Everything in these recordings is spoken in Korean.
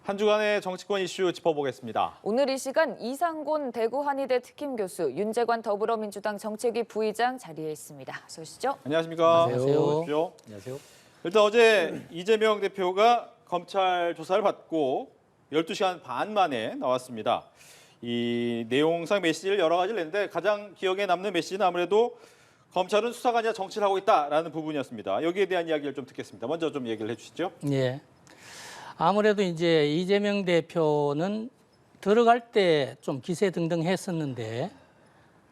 한 주간의 정치권 이슈 짚어보겠습니다. 오늘 이 시간 이상곤 대구한의대 특임교수, 윤재관 더불어민주당 정책위 부의장 자리에 있습니다. 어서 오시죠. 안녕하십니까? 안녕하세요. 안녕하세요. 일단 어제 이재명 대표가 검찰 조사를 받고 12시간 반 만에 나왔습니다. 이 내용상 메시지를 여러 가지를 냈는데 가장 기억에 남는 메시지는 아무래도 검찰은 수사가 아니라 정치를 하고 있다라는 부분이었습니다. 여기에 대한 이야기를 좀 듣겠습니다. 먼저 좀 얘기를 해주시죠. 예. 아무래도 이제 이재명 대표는 들어갈 때 좀 기세등등했었는데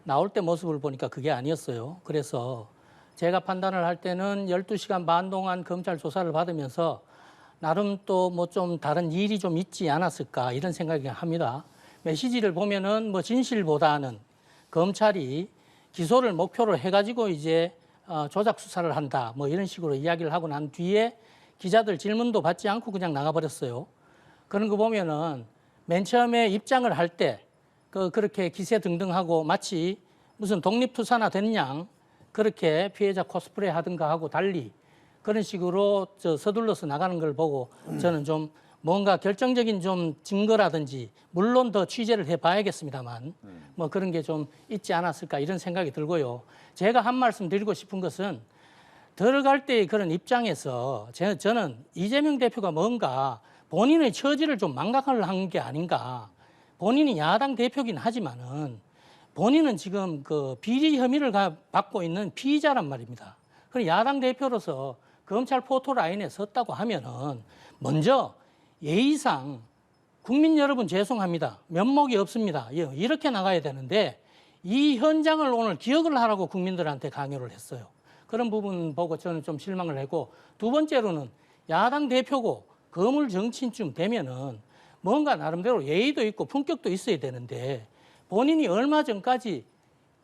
나올 때 모습을 보니까 그게 아니었어요. 그래서 제가 판단을 할 때는 12시간 반 동안 검찰 조사를 받으면서 나름 또 뭐 좀 다른 일이 좀 있지 않았을까 이런 생각이 합니다. 메시지를 보면은 뭐 진실보다는 검찰이 기소를 목표로 해가지고 이제 조작 수사를 한다 뭐 이런 식으로 이야기를 하고 난 뒤에 기자들 질문도 받지 않고 그냥 나가버렸어요. 그런 거 보면은 맨 처음에 입장을 할 때 그렇게 기세등등하고 마치 무슨 독립투사나 됐냐 그렇게 피해자 코스프레 하든가 하고 달리 그런 식으로 서둘러서 나가는 걸 보고 저는 좀 뭔가 결정적인 좀 증거라든지 물론 더 취재를 해봐야겠습니다만 뭐 그런 게 좀 있지 않았을까 이런 생각이 들고요. 제가 한 말씀 드리고 싶은 것은 들어갈 때의 그런 입장에서 저는 이재명 대표가 뭔가 본인의 처지를 좀 망각을 한 게 아닌가. 본인이 야당 대표긴 하지만은 본인은 지금 그 비리 혐의를 받고 있는 피의자란 말입니다. 그리고 야당 대표로서 검찰 포토라인에 섰다고 하면은 먼저 예의상 국민 여러분 죄송합니다. 면목이 없습니다. 이렇게 나가야 되는데 이 현장을 오늘 기억을 하라고 국민들한테 강요를 했어요. 그런 부분 보고 저는 좀 실망을 했고 두 번째로는 야당 대표고 거물 정치인쯤 되면은 뭔가 나름대로 예의도 있고 품격도 있어야 되는데 본인이 얼마 전까지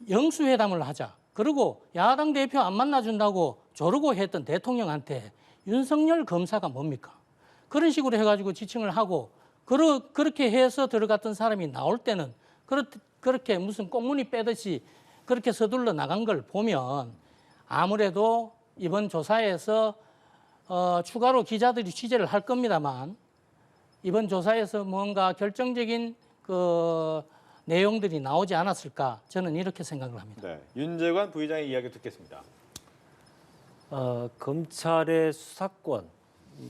영수회담을 하자 그리고 야당 대표 안 만나준다고 조르고 했던 대통령한테 윤석열 검사가 뭡니까? 그런 식으로 해가지고 지칭을 하고 그렇게 해서 들어갔던 사람이 나올 때는 그렇게 무슨 꽁무니 빼듯이 그렇게 서둘러 나간 걸 보면 아무래도 이번 조사에서 추가로 기자들이 취재를 할 겁니다만 이번 조사에서 뭔가 결정적인 그 내용들이 나오지 않았을까 저는 이렇게 생각을 합니다. 네, 윤재관 부의장의 이야기 듣겠습니다. 검찰의 수사권,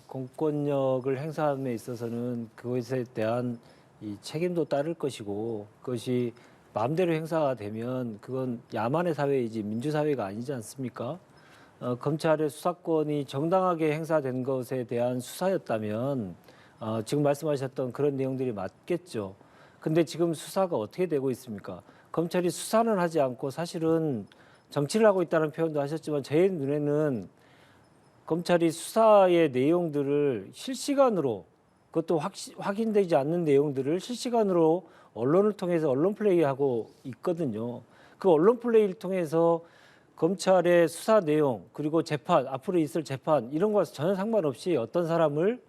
공권력을 행사함에 있어서는 그것에 대한 이 책임도 따를 것이고 그것이 마음대로 행사가 되면 그건 야만의 사회이지 민주사회가 아니지 않습니까? 검찰의 수사권이 정당하게 행사된 것에 대한 수사였다면 지금 말씀하셨던 그런 내용들이 맞겠죠. 근데 지금 수사가 어떻게 되고 있습니까? 검찰이 수사는 하지 않고 사실은 정치를 하고 있다는 표현도 하셨지만 제 눈에는 검찰이 수사의 내용들을 실시간으로 그것도 확인되지 않는 내용들을 실시간으로 언론을 통해서 언론 플레이하고 있거든요. 그 언론 플레이를 통해서 검찰의 수사 내용 그리고 재판 앞으로 있을 재판 이런 것과 전혀 상관없이 어떤 사람을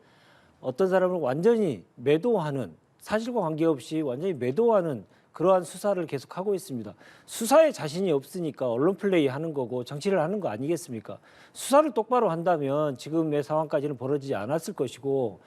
완전히 매도하는 사실과 관계없이 완전히 매도하는 그러한 수사를 계속하고 있습니다. 수사에 자신이 없으니까 언론 플레이 하는 거고 정치를 하는 거 아니겠습니까? 수사를 똑바로 한다면 지금의 상황까지는 벌어지지 않았을 것이고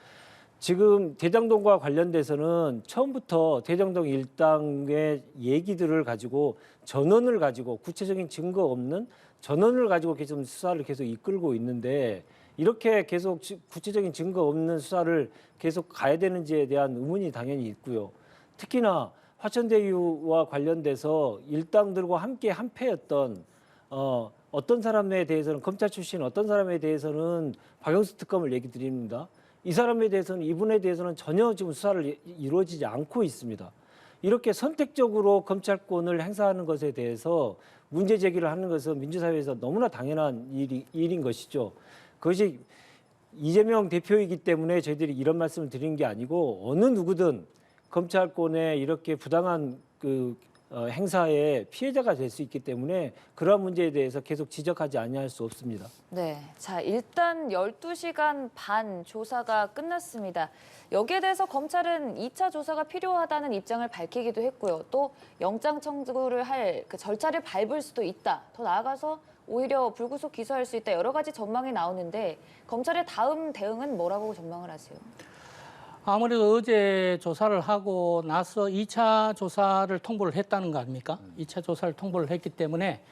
지금 대장동과 관련돼서는 처음부터 대장동 일당의 얘기들을 가지고 전원을 가지고 구체적인 증거 없는 전원을 가지고 계속 수사를 계속 이끌고 있는데 이렇게 계속 구체적인 증거 없는 수사를 계속 가야 되는지에 대한 의문이 당연히 있고요. 특히나 화천대유와 관련돼서 일당들과 함께 한패였던 어떤 사람에 대해서는 검찰 출신 어떤 사람에 대해서는 박영수 특검을 얘기 드립니다. 이 사람에 대해서는 이분에 대해서는 전혀 지금 수사를 이루어지지 않고 있습니다. 이렇게 선택적으로 검찰권을 행사하는 것에 대해서 문제 제기를 하는 것은 민주사회에서 너무나 당연한 일인 것이죠. 그것이 이재명 대표이기 때문에 저희들이 이런 말씀을 드리는 게 아니고 어느 누구든 검찰권에 이렇게 부당한 행사의 피해자가 될 수 있기 때문에 그러한 문제에 대해서 계속 지적하지 아니할 수 없습니다. 네, 자 일단 12시간 반 조사가 끝났습니다. 여기에 대해서 검찰은 2차 조사가 필요하다는 입장을 밝히기도 했고요. 또 영장 청구를 할 그 절차를 밟을 수도 있다. 더 나아가서 오히려 불구속 기소할 수 있다. 여러 가지 전망이 나오는데 검찰의 다음 대응은 뭐라고 전망을 하세요? 아무래도 어제 조사를 하고 나서 2차 조사를 통보를 했다는 거 아닙니까? 2차 조사를 통보를 했기 때문에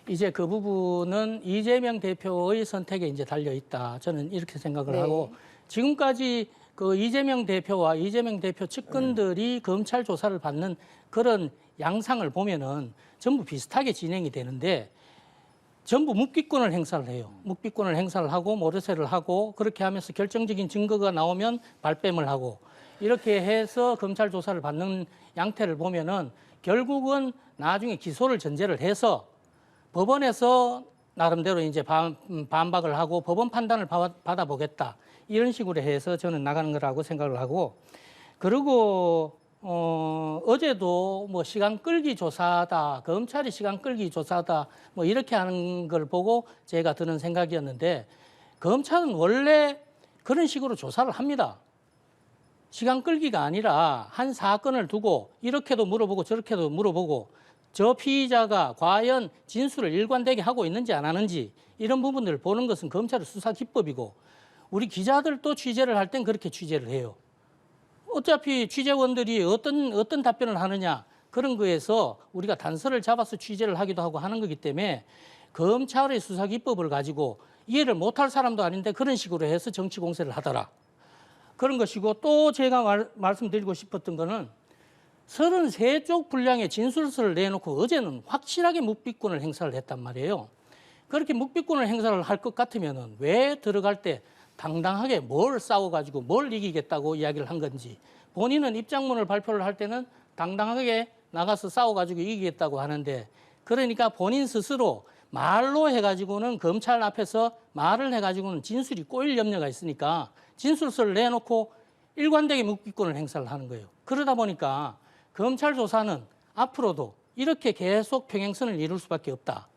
이제 그 부분은 이재명 대표의 선택에 이제 달려 있다. 저는 이렇게 생각을 네. 하고 지금까지 그 이재명 대표와 이재명 대표 측근들이 검찰 조사를 받는 그런 양상을 보면은 전부 비슷하게 진행이 되는데 전부 묵비권을 행사를 해요. 묵비권을 행사를 하고 모르쇠를 하고 그렇게 하면서 결정적인 증거가 나오면 발뺌을 하고 이렇게 해서 검찰 조사를 받는 양태를 보면은 결국은 나중에 기소를 전제를 해서 법원에서 나름대로 이제 반박을 하고 법원 판단을 받아보겠다. 이런 식으로 해서 저는 나가는 거라고 생각을 하고 그리고 어제도 뭐 시간 끌기 조사다, 검찰이 시간 끌기 조사다, 뭐 이렇게 하는 걸 보고 제가 드는 생각이었는데 검찰은 원래 그런 식으로 조사를 합니다. 시간 끌기가 아니라 한 사건을 두고 이렇게도 물어보고 저렇게도 물어보고 저 피의자가 과연 진술을 일관되게 하고 있는지 안 하는지 이런 부분들을 보는 것은 검찰의 수사 기법이고 우리 기자들도 취재를 할 땐 그렇게 취재를 해요. 어차피 취재원들이 어떤 답변을 하느냐 그런 거에서 우리가 단서를 잡아서 취재를 하기도 하고 하는 거기 때문에 검찰의 수사 기법을 가지고 이해를 못할 사람도 아닌데 그런 식으로 해서 정치 공세를 하더라. 그런 것이고 또 제가 말씀드리고 싶었던 거는 33쪽 분량의 진술서를 내놓고 어제는 확실하게 묵비권을 행사를 했단 말이에요. 그렇게 묵비권을 행사를 할 것 같으면은 왜 들어갈 때 당당하게 뭘 싸워가지고 뭘 이기겠다고 이야기를 한 건지 본인은 입장문을 발표를 할 때는 당당하게 나가서 싸워가지고 이기겠다고 하는데 그러니까 본인 스스로 말로 해가지고는 검찰 앞에서 말을 해가지고는 진술이 꼬일 염려가 있으니까 진술서를 내놓고 일관되게 묵비권을 행사를 하는 거예요. 그러다 보니까 검찰 조사는 앞으로도 이렇게 계속 평행선을 이룰 수밖에 없다.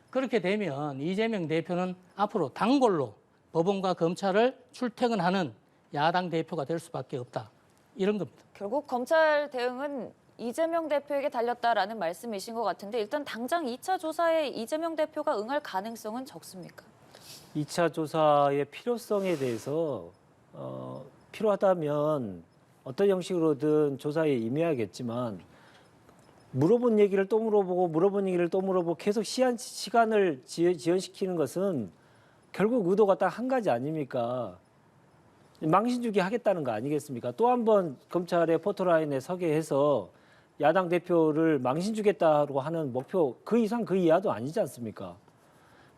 그렇게 되면 이재명 대표는 앞으로 단골로 법원과 검찰을 출퇴근하는 야당 대표가 될 수밖에 없다. 이런 겁니다. 결국 검찰 대응은 이재명 대표에게 달렸다라는 말씀이신 것 같은데 일단 당장 2차 조사에 이재명 대표가 응할 가능성은 적습니까? 2차 조사의 필요성에 대해서 필요하다면 어떤 형식으로든 조사에 임해야겠지만 물어본 얘기를 또 물어보고 물어본 얘기를 또 물어보고 계속 시간을 지연시키는 것은 결국 의도가 딱 한 가지 아닙니까? 망신 주기 하겠다는 거 아니겠습니까? 또 한 번 검찰의 포토라인에 서게 해서 야당 대표를 망신 주겠다고 하는 목표 그 이상 그 이하도 아니지 않습니까?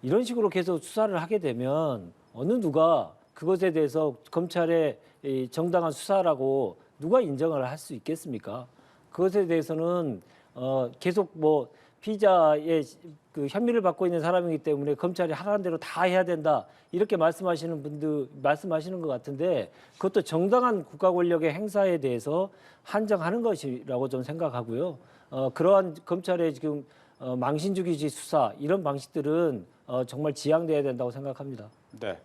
이런 식으로 계속 수사를 하게 되면 어느 누가 그것에 대해서 검찰의 이 정당한 수사라고 누가 인정을 할 수 있겠습니까? 그것에 대해서는 계속 뭐 피의자의 그 혐의를 받고 있는 사람이기 때문에 검찰이 하라는 대로 다 해야 된다 이렇게 말씀하시는 분들 말씀하시는 것 같은데 그것도 정당한 국가 권력의 행사에 대해서 한정하는 것이라고 좀 생각하고요. 그러한 검찰의 지금 망신주기식 수사 이런 방식들은 정말 지양돼야 된다고 생각합니다. 네.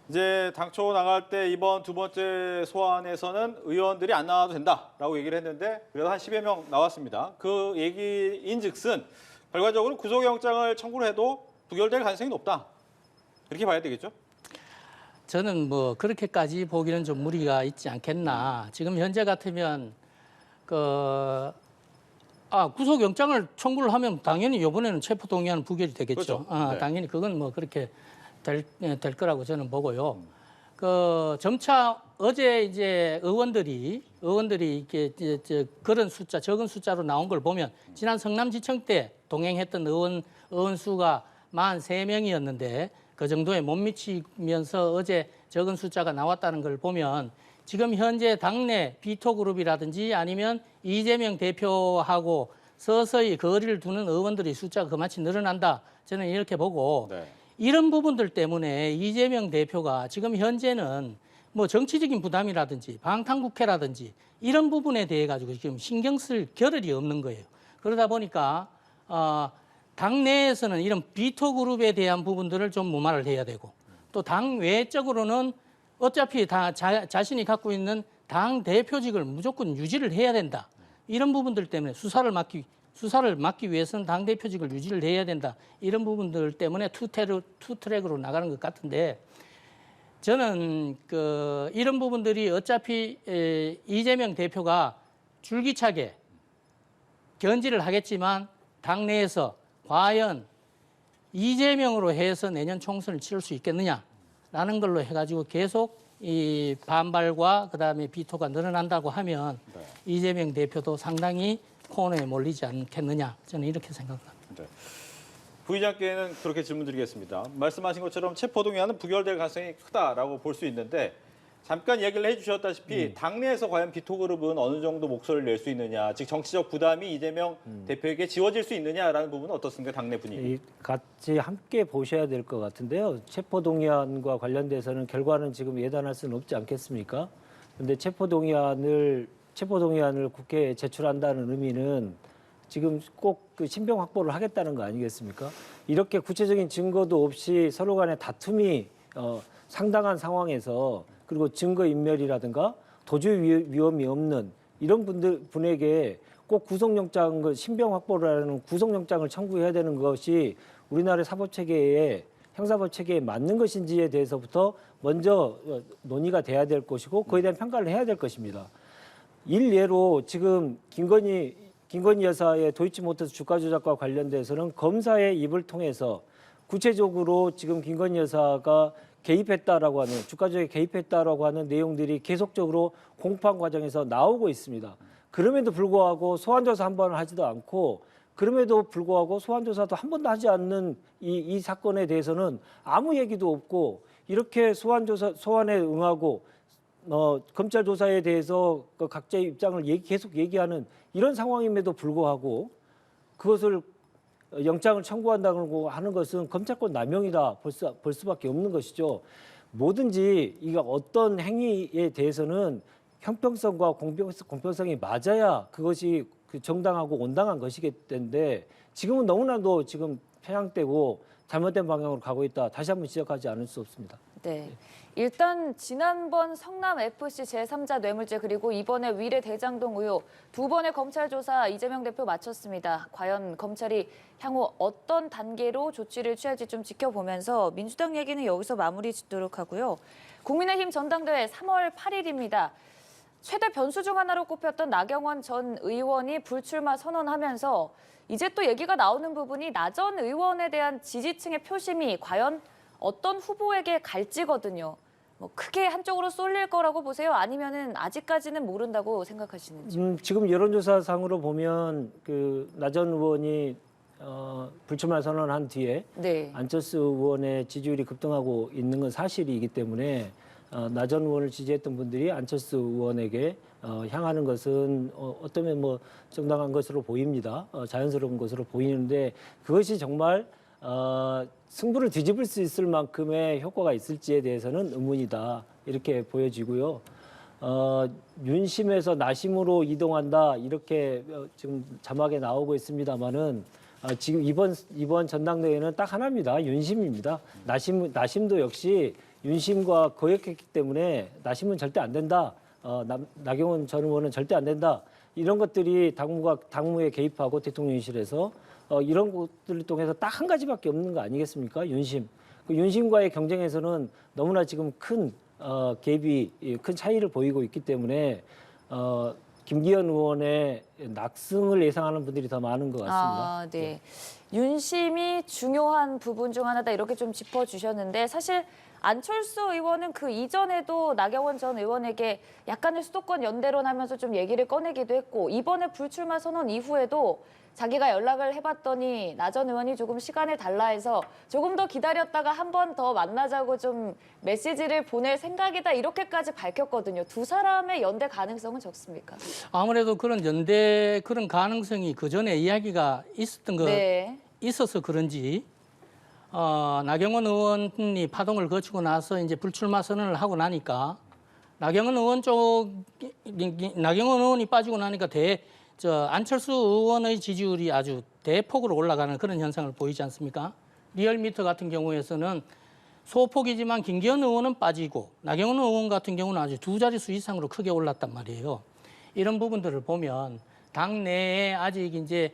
이제 당초 나갈 때 이번 두 번째 소환에서는 의원들이 안 나와도 된다라고 얘기를 했는데 그래도 한 10여 명 나왔습니다. 그 얘기인즉슨 결과적으로 구속영장을 청구를 해도 부결될 가능성이 높다. 이렇게 봐야 되겠죠? 저는 뭐 그렇게까지 보기는 좀 무리가 있지 않겠나. 지금 현재 같으면 구속영장을 청구를 하면 당연히 이번에는 체포동의안은 부결이 되겠죠. 그렇죠. 네. 당연히 그건 뭐 그렇게 될 거라고 저는 보고요. 점차 어제 이제 의원들이 이렇게 그런 숫자 적은 숫자로 나온 걸 보면 지난 성남지청 때 동행했던 의원 수가 43명이었는데 그 정도에 못 미치면서 어제 적은 숫자가 나왔다는 걸 보면 지금 현재 당내 비토그룹이라든지 아니면 이재명 대표하고 서서히 거리를 두는 의원들의 숫자가 그만치 늘어난다. 저는 이렇게 보고 네. 이런 부분들 때문에 이재명 대표가 지금 현재는 뭐 정치적인 부담이라든지 방탄국회라든지 이런 부분에 대해 가지고 지금 신경 쓸 겨를이 없는 거예요. 그러다 보니까 당내에서는 이런 비토 그룹에 대한 부분들을 좀 무마를 해야 되고 또 당 외적으로는 어차피 다 자신이 갖고 있는 당 대표직을 무조건 유지를 해야 된다. 이런 부분들 때문에 수사를 막기 위해서는 당 대표직을 유지를 해야 된다. 이런 부분들 때문에 투 트랙으로 나가는 것 같은데 저는 이런 부분들이 어차피 이재명 대표가 줄기차게 견지를 하겠지만 당내에서 과연 이재명으로 해서 내년 총선을 치를 수 있겠느냐라는 걸로 해가지고 계속 이 반발과 그다음에 비토가 늘어난다고 하면 이재명 대표도 상당히 코너에 몰리지 않겠느냐, 저는 이렇게 생각합니다. 네. 부의장께는 그렇게 질문드리겠습니다. 말씀하신 것처럼 체포동의안은 부결될 가능성이 크다라고 볼 수 있는데 잠깐 이야기를 해주셨다시피 당내에서 과연 비토그룹은 어느 정도 목소리를 낼 수 있느냐, 즉 정치적 부담이 이재명 대표에게 지워질 수 있느냐라는 부분은 어떻습니까? 당내 분위기. 같이 함께 보셔야 될 것 같은데요. 체포동의안과 관련돼서는 결과는 지금 예단할 수는 없지 않겠습니까? 그런데 체포동의안을 국회에 제출한다는 의미는 지금 꼭 그 신병 확보를 하겠다는 거 아니겠습니까? 이렇게 구체적인 증거도 없이 서로 간의 다툼이 상당한 상황에서, 그리고 증거인멸이라든가 도주 위험이 없는 이런 분에게 꼭 구속영장, 신병 확보라는 구속영장을 청구해야 되는 것이 우리나라의 사법체계에, 형사법체계에 맞는 것인지에 대해서부터 먼저 논의가 돼야 될 것이고, 그에 대한 평가를 해야 될 것입니다. 일례로 지금 김건희 여사의 도이치모터스 주가 조작과 관련돼서는 검사의 입을 통해서 구체적으로 지금 김건희 여사가 개입했다라고 하는, 주가 조작에 개입했다라고 하는 내용들이 계속적으로 공판 과정에서 나오고 있습니다. 그럼에도 불구하고 소환조사 한 번을 하지도 않고, 그럼에도 불구하고 소환조사도 한 번도 하지 않는 이 사건에 대해서는 아무 얘기도 없고, 이렇게 소환에 응하고 검찰 조사에 대해서 각자의 입장을 계속 얘기하는 이런 상황임에도 불구하고 그것을 영장을 청구한다고 하는 것은 검찰권 남용이다 볼 수밖에 없는 것이죠. 뭐든지 이가 어떤 행위에 대해서는 형평성과 공평성이 맞아야 그것이 정당하고 온당한 것이기 때문에 지금은 너무나도 지금 편향되고 잘못된 방향으로 가고 있다. 다시 한번 지적하지 않을 수 없습니다. 네. 일단 지난번 성남FC 제3자 뇌물죄 그리고 이번에 위례 대장동 의혹 두 번의 검찰 조사 이재명 대표 마쳤습니다. 과연 검찰이 향후 어떤 단계로 조치를 취할지 좀 지켜보면서 민주당 얘기는 여기서 마무리 짓도록 하고요. 국민의힘 전당대회 3월 8일입니다. 최대 변수 중 하나로 꼽혔던 나경원 전 의원이 불출마 선언하면서 이제 또 얘기가 나오는 부분이 나 전 의원에 대한 지지층의 표심이 과연 어떤 후보에게 갈지거든요. 뭐 크게 한쪽으로 쏠릴 거라고 보세요? 아니면은 아직까지는 모른다고 생각하시는지? 지금 여론조사상으로 보면 나 전 의원이 불출마 선언한 뒤에 네. 안철수 의원의 지지율이 급등하고 있는 건 사실이기 때문에 나 전 의원을 지지했던 분들이 안철수 의원에게 향하는 것은 어쩌면 뭐 정당한 것으로 보입니다. 자연스러운 것으로 보이는데 그것이 정말 승부를 뒤집을 수 있을 만큼의 효과가 있을지에 대해서는 의문이다. 이렇게 보여지고요. 윤심에서 나심으로 이동한다. 이렇게 지금 자막에 나오고 있습니다만은 지금 이번 전당대회는 딱 하나입니다. 윤심입니다. 나심도 역시 윤심과 거역했기 때문에 나심은 절대 안 된다. 나경원 전 의원은 절대 안 된다. 이런 것들이 당무에 개입하고 대통령실에서 이런 것들을 통해서 딱 한 가지밖에 없는 거 아니겠습니까? 윤심. 그 윤심과의 경쟁에서는 너무나 지금 큰 갭이 큰 차이를 보이고 있기 때문에 김기현 의원의 낙승을 예상하는 분들이 더 많은 것 같습니다. 네. 윤심이 중요한 부분 중 하나다 이렇게 좀 짚어주셨는데 사실 안철수 의원은 그 이전에도 나경원 전 의원에게 약간의 수도권 연대론 하면서 좀 얘기를 꺼내기도 했고 이번에 불출마 선언 이후에도 자기가 연락을 해봤더니 나 전 의원이 조금 시간을 달라 해서 조금 더 기다렸다가 한 번 더 만나자고 좀 메시지를 보낼 생각이다 이렇게까지 밝혔거든요. 두 사람의 연대 가능성은 적습니까? 아무래도 그런 연대 그런 가능성이 그 전에 이야기가 있었던 거 네. 있어서 그런지 나경원 의원이 파동을 거치고 나서 이제 불출마 선언을 하고 나니까 나경원 의원이 빠지고 나니까 안철수 의원의 지지율이 아주 대폭으로 올라가는 그런 현상을 보이지 않습니까? 리얼미터 같은 경우에서는 소폭이지만 김기현 의원은 빠지고 나경원 의원 같은 경우는 아주 두 자릿수 이상으로 크게 올랐단 말이에요. 이런 부분들을 보면 당내에 아직 이제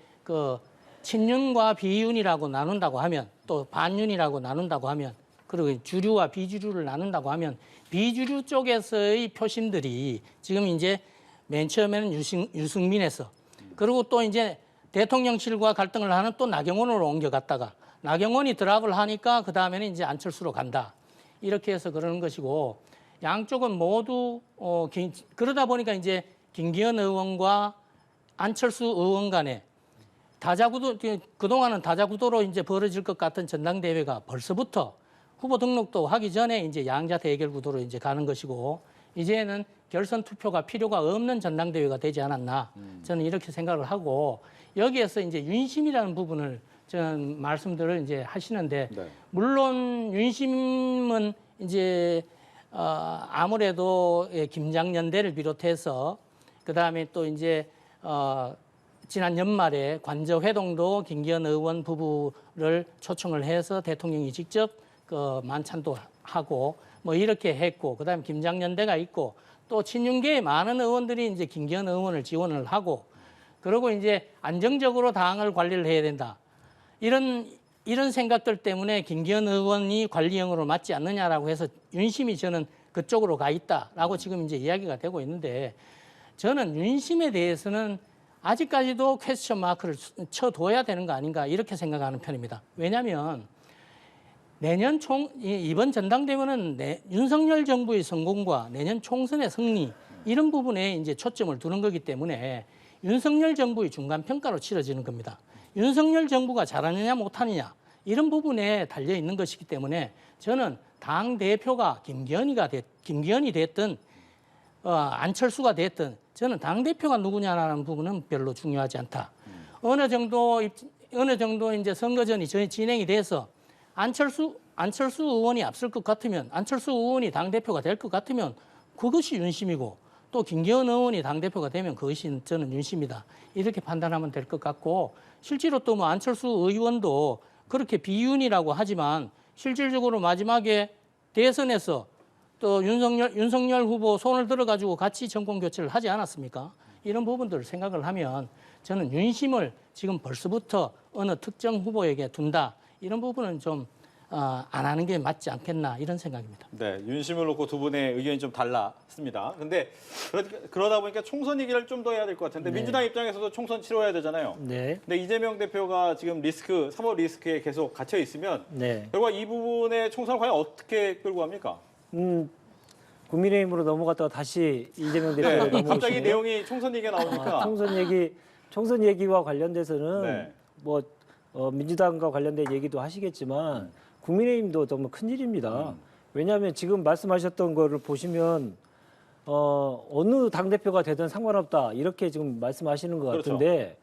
친윤과 비윤이라고 나눈다고 하면 또 반윤이라고 나눈다고 하면 그리고 주류와 비주류를 나눈다고 하면 비주류 쪽에서의 표심들이 지금 이제 맨 처음에는 유승민에서 그리고 또 이제 대통령실과 갈등을 하는 또 나경원으로 옮겨갔다가 나경원이 드랍을 하니까 그 다음에는 이제 안철수로 간다. 이렇게 해서 그러는 것이고 양쪽은 모두 그러다 보니까 이제 김기현 의원과 안철수 의원 간에 다자구도 그동안은 다자구도로 이제 벌어질 것 같은 전당대회가 벌써부터 후보 등록도 하기 전에 이제 양자 대결 구도로 이제 가는 것이고 이제는 결선 투표가 필요가 없는 전당대회가 되지 않았나 저는 이렇게 생각을 하고 여기에서 이제 윤심이라는 부분을 저는 말씀들을 이제 하시는데 네. 물론 윤심은 이제 아무래도 김장연대를 비롯해서 그 다음에 또 이제 지난 연말에 관저회동도 김기현 의원 부부를 초청을 해서 대통령이 직접 그 만찬도 하고 뭐 이렇게 했고 그다음에 김장연대가 있고 또 친윤계의 많은 의원들이 이제 김기현 의원을 지원을 하고 그리고 이제 안정적으로 당을 관리를 해야 된다. 이런 생각들 때문에 김기현 의원이 관리형으로 맞지 않느냐라고 해서 윤심이 저는 그쪽으로 가 있다라고 지금 이제 이야기가 되고 있는데 저는 윤심에 대해서는 아직까지도 퀘스천 마크를 쳐둬야 되는 거 아닌가 이렇게 생각하는 편입니다. 왜냐하면 내년 이번 전당대회는 윤석열 정부의 성공과 내년 총선의 승리 이런 부분에 이제 초점을 두는 거기 때문에 윤석열 정부의 중간 평가로 치러지는 겁니다. 윤석열 정부가 잘하느냐 못하느냐 이런 부분에 달려 있는 것이기 때문에 저는 당 대표가 김기현이 됐든 안철수가 됐든 저는 당 대표가 누구냐라는 부분은 별로 중요하지 않다. 어느 정도 이제 선거전이 진행이 돼서 안철수 의원이 앞설 것 같으면 안철수 의원이 당 대표가 될 것 같으면 그것이 윤심이고 또 김기현 의원이 당 대표가 되면 그것이 저는 윤심이다. 이렇게 판단하면 될 것 같고 실제로 또 뭐 안철수 의원도 그렇게 비윤이라고 하지만 실질적으로 마지막에 대선에서 또 윤석열 후보 손을 들어가지고 같이 정권 교체를 하지 않았습니까? 이런 부분들을 생각을 하면 저는 윤심을 지금 벌써부터 어느 특정 후보에게 둔다. 이런 부분은 좀 안 하는 게 맞지 않겠나 이런 생각입니다. 네, 윤심을 놓고 두 분의 의견이 좀 달랐습니다. 근데 그러다 보니까 총선 얘기를 좀 더 해야 될 것 같은데 네. 민주당 입장에서도 총선 치러야 되잖아요. 네. 근데 이재명 대표가 지금 사법 리스크에 계속 갇혀 있으면 네. 결과 이 부분의 총선을 과연 어떻게 끌고 갑니까? 국민의힘으로 넘어갔다가 다시 이재명 네, 대표로 갑자기 넘어오시네요. 내용이 총선 얘기가 나오니까 총선 얘기와 관련돼서는 네. 뭐 민주당과 관련된 얘기도 하시겠지만 국민의힘도 너무 큰일입니다. 왜냐하면 지금 말씀하셨던 거를 보시면 어느 당대표가 되든 상관없다 이렇게 지금 말씀하시는 것 그렇죠. 같은데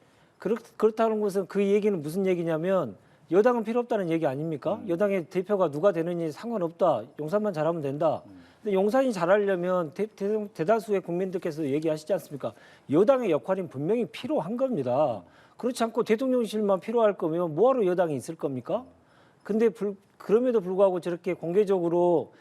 그렇다는 것은 그 얘기는 무슨 얘기냐면 여당은 필요 없다는 얘기 아닙니까? 여당의 대표가 누가 되느니 상관없다. 용산만 잘하면 된다. 근데 용산이 잘하려면 대다수의 국민들께서 얘기하시지 않습니까? 여당의 역할이 분명히 필요한 겁니다. 그렇지 않고 대통령실만 필요할 거면 뭐하러 여당이 있을 겁니까? 근데 그럼에도 불구하고 저렇게 공개적으로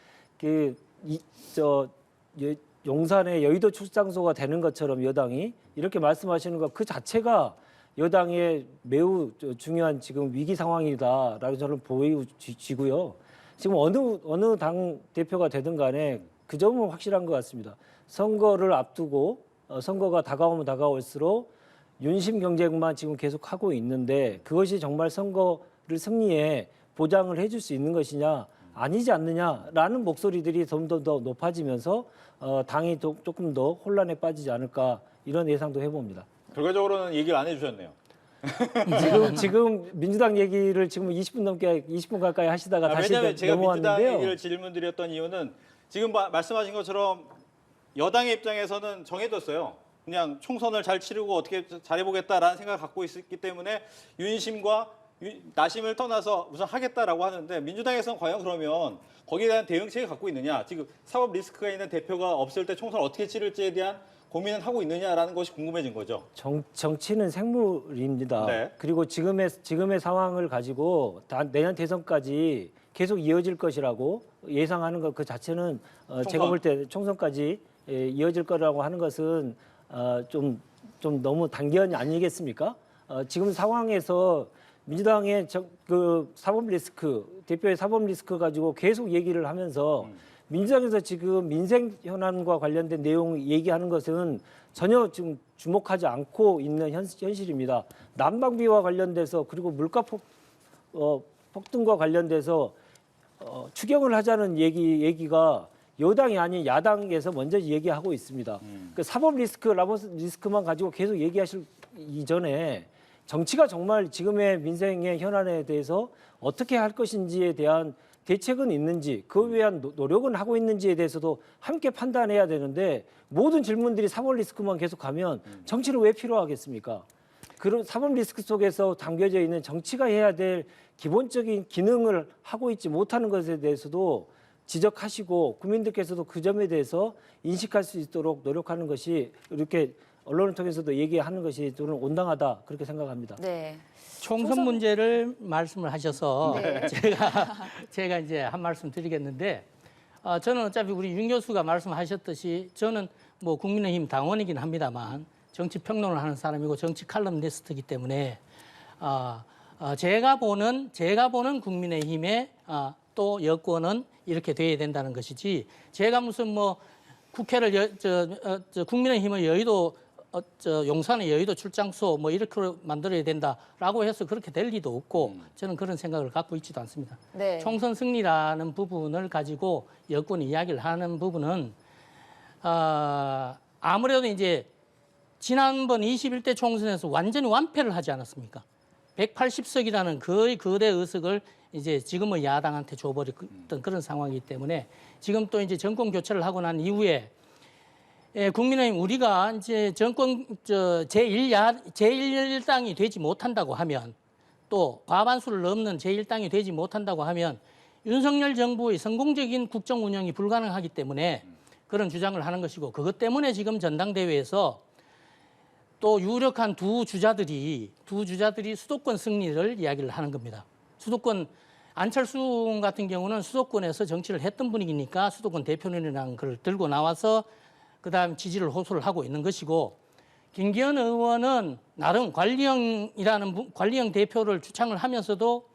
용산의 여의도 출장소가 되는 것처럼 여당이 이렇게 말씀하시는 것 그 자체가 여당의 매우 중요한 지금 위기 상황이다라고 저는 보여지고요. 지금 어느 당 대표가 되든 간에 그 점은 확실한 것 같습니다. 선거를 앞두고 선거가 다가오면 다가올수록 윤심 경쟁만 지금 계속 하고 있는데 그것이 정말 선거를 승리에 보장을 해줄 수 있는 것이냐 아니지 않느냐라는 목소리들이 좀 더 높아지면서 당이 조금 더 혼란에 빠지지 않을까 이런 예상도 해봅니다. 결과적으로는 얘기를 안 해주셨네요. 지금 민주당 얘기를 지금 20분 가까이 하시다가 다시 왜냐하면 제가 민주당 넘어왔는데요. 얘기를 질문드렸던 이유는 지금 말씀하신 것처럼 여당의 입장에서는 정해졌어요. 그냥 총선을 잘 치르고 어떻게 잘해보겠다라는 생각을 갖고 있기 때문에 윤심과 나심을 떠나서 우선 하겠다라고 하는데 민주당에서는 과연 그러면 거기에 대한 대응책을 갖고 있느냐. 지금 사법 리스크가 있는 대표가 없을 때 총선을 어떻게 치를지에 대한 고민은 하고 있느냐라는 것이 궁금해진 거죠. 정치는 생물입니다. 네. 그리고 지금의 상황을 가지고 내년 대선까지 계속 이어질 것이라고 예상하는 것 그 자체는 제가 볼 때 총선까지 이어질 거라고 하는 것은 좀 너무 단견이 아니겠습니까? 지금 상황에서 민주당의 그 사법 리스크, 대표의 사법 리스크 가지고 계속 얘기를 하면서 민주당에서 지금 민생 현안과 관련된 내용 얘기하는 것은 전혀 지금 주목하지 않고 있는 현실입니다. 난방비와 관련돼서 그리고 물가 폭등과 관련돼서 추경을 하자는 얘기가 여당이 아닌 야당에서 먼저 얘기하고 있습니다. 그 사법 리스크, 라보 리스크만 가지고 계속 얘기하실 이전에 정치가 정말 지금의 민생의 현안에 대해서 어떻게 할 것인지에 대한 대책은 있는지, 그에 위한 노력은 하고 있는지에 대해서도 함께 판단해야 되는데 모든 질문들이 사법 리스크만 계속하면 정치는 왜 필요하겠습니까? 그런 사법 리스크 속에서 담겨져 있는 정치가 해야 될 기본적인 기능을 하고 있지 못하는 것에 대해서도 지적하시고 국민들께서도 그 점에 대해서 인식할 수 있도록 노력하는 것이 이렇게 언론을 통해서도 얘기하는 것이 저는 온당하다 그렇게 생각합니다. 네. 총선 문제를 말씀을 하셔서 네. 제가 이제 한 말씀 드리겠는데 저는 어차피 우리 윤 교수가 말씀하셨듯이 저는 뭐 국민의힘 당원이긴 합니다만 정치 평론을 하는 사람이고 정치 칼럼니스트이기 때문에 제가 보는 국민의힘의 또 여권은 이렇게 돼야 된다는 것이지 제가 무슨 뭐 국회를 국민의힘의 여의도 용산의 여의도 출장소 뭐 이렇게 만들어야 된다라고 해서 그렇게 될 리도 없고 저는 그런 생각을 갖고 있지도 않습니다. 네. 총선 승리라는 부분을 가지고 여권이 이야기를 하는 부분은 아무래도 이제 지난번 21대 총선에서 완전히 완패를 하지 않았습니까? 180석이라는 거의 거대 의석을 이제 지금의 야당한테 줘버렸던 그런 상황이기 때문에 지금 또 이제 정권 교체를 하고 난 이후에 국민의힘 우리가 이제 정권 제1당이 되지 못한다고 하면 또 과반수를 넘는 제1당이 되지 못한다고 하면 윤석열 정부의 성공적인 국정 운영이 불가능하기 때문에 그런 주장을 하는 것이고 그것 때문에 지금 전당대회에서 또 유력한 두 주자들이 수도권 승리를 이야기를 하는 겁니다. 수도권 안철수 같은 경우는 수도권에서 정치를 했던 분이니까 수도권 대표론이라는 걸 들고 나와서 그다음 지지를 호소를 하고 있는 것이고 김기현 의원은 나름 관리형 대표를 주창을 하면서도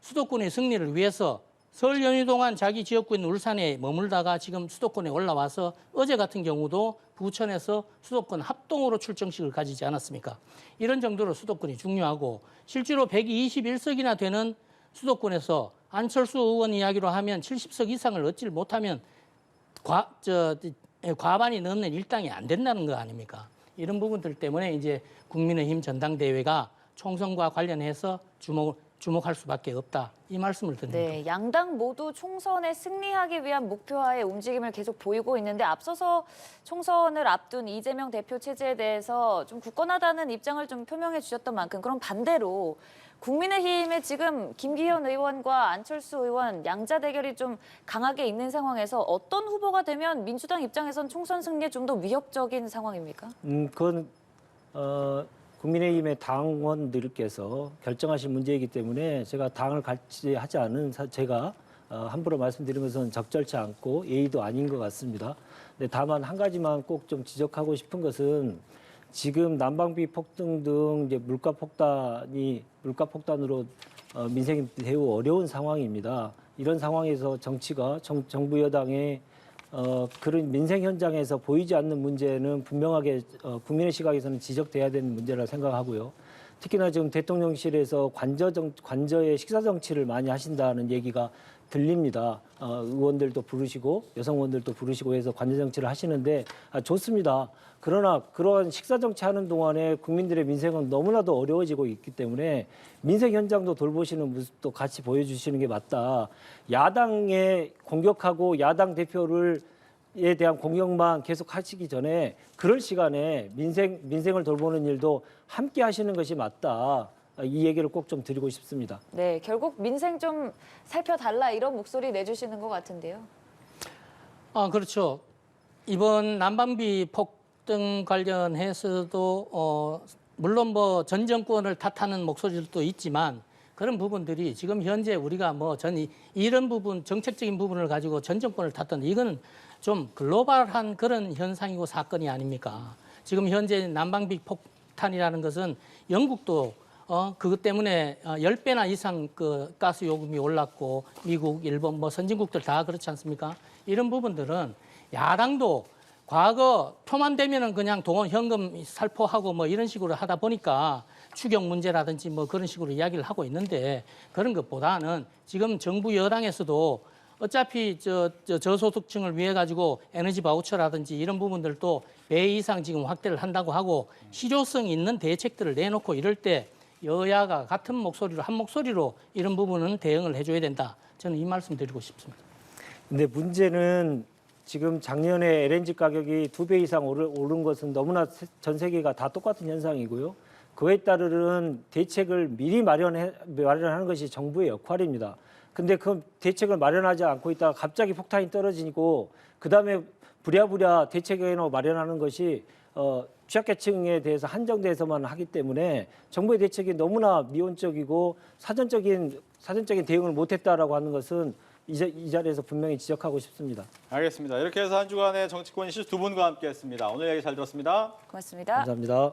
수도권의 승리를 위해서 설 연휴 동안 자기 지역구인 울산에 머물다가 지금 수도권에 올라와서 어제 같은 경우도 부천에서 수도권 합동으로 출정식을 가지지 않았습니까? 이런 정도로 수도권이 중요하고 실제로 121석이나 되는 수도권에서 안철수 의원 이야기로 하면 70석 이상을 얻지 못하면 과반이 넘는 일당이 안 된다는 거 아닙니까? 이런 부분들 때문에 이제 국민의힘 전당대회가 총선과 관련해서 주목할 수밖에 없다. 이 말씀을 드립니다. 네, 양당 모두 총선에 승리하기 위한 목표와의 움직임을 계속 보이고 있는데 앞서서 총선을 앞둔 이재명 대표 체제에 대해서 좀 굳건하다는 입장을 좀 표명해 주셨던 만큼 그럼 반대로 국민의힘에 지금 김기현 의원과 안철수 의원 양자 대결이 좀 강하게 있는 상황에서 어떤 후보가 되면 민주당 입장에선 총선 승리에 좀 더 위협적인 상황입니까? 그건 국민의힘의 당원들께서 결정하실 문제이기 때문에 제가 당을 같이 하지 않은 제가 함부로 말씀드리는 것은 적절치 않고 예의도 아닌 것 같습니다. 근데 다만 한 가지만 꼭 좀 지적하고 싶은 것은 지금 난방비 폭등 등 이제 물가 폭탄으로 민생이 매우 어려운 상황입니다. 이런 상황에서 정치가 정부 여당의 그런 민생 현장에서 보이지 않는 문제는 분명하게 국민의 시각에서는 지적돼야 되는 문제라 생각하고요. 특히나 지금 대통령실에서 관저의 식사 정치를 많이 하신다는 얘기가 들립니다. 의원들도 부르시고 여성 의원들도 부르시고 해서 관저 정치를 하시는데 좋습니다. 그러나 그런 식사 정치하는 동안에 국민들의 민생은 너무나도 어려워지고 있기 때문에 민생 현장도 돌보시는 모습도 같이 보여주시는 게 맞다. 야당에 공격하고 야당 대표를 에 대한 공격만 계속 하시기 전에 그럴 시간에 민생을 돌보는 일도 함께 하시는 것이 맞다. 이 얘기를 꼭 좀 드리고 싶습니다. 네, 결국 민생 좀 살펴달라 이런 목소리 내주시는 것 같은데요. 그렇죠. 이번 난방비 폭등 관련해서도 물론 뭐 전 정권을 탓하는 목소리도 있지만 그런 부분들이 지금 현재 우리가 뭐 이런 부분 정책적인 부분을 가지고 전 정권을 탓하는 이거는 좀 글로벌한 그런 현상이고 사건이 아닙니까? 지금 현재 난방비 폭탄이라는 것은 영국도 그것 때문에 10배나 이상 그 가스 요금이 올랐고 미국, 일본 뭐 선진국들 다 그렇지 않습니까? 이런 부분들은 야당도 과거 표만 되면은 그냥 돈 현금 살포하고 뭐 이런 식으로 하다 보니까 추경 문제라든지 뭐 그런 식으로 이야기를 하고 있는데 그런 것보다는 지금 정부 여당에서도 어차피 저소득층을 위해 가지고 에너지 바우처라든지 이런 부분들도 배 이상 지금 확대를 한다고 하고 실효성 있는 대책들을 내놓고 이럴 때 여야가 같은 목소리로 한 목소리로 이런 부분은 대응을 해줘야 된다. 저는 이 말씀 드리고 싶습니다. 근데 문제는 지금 작년에 LNG 가격이 2배 이상 오른 것은 너무나 전 세계가 다 똑같은 현상이고요. 그에 따르는 대책을 미리 마련하는 것이 정부의 역할입니다. 근데 그 대책을 마련하지 않고 있다가 갑자기 폭탄이 떨어지고 그다음에 부랴부랴 대책을 마련하는 것이 취약계층에 대해서 한정돼서만 하기 때문에 정부의 대책이 너무나 미온적이고 사전적인 대응을 못했다라고 하는 것은 이 자리에서 분명히 지적하고 싶습니다. 알겠습니다. 이렇게 해서 한 주간의 정치권 이슈 두 분과 함께했습니다. 오늘 얘기 잘 들었습니다. 고맙습니다. 감사합니다.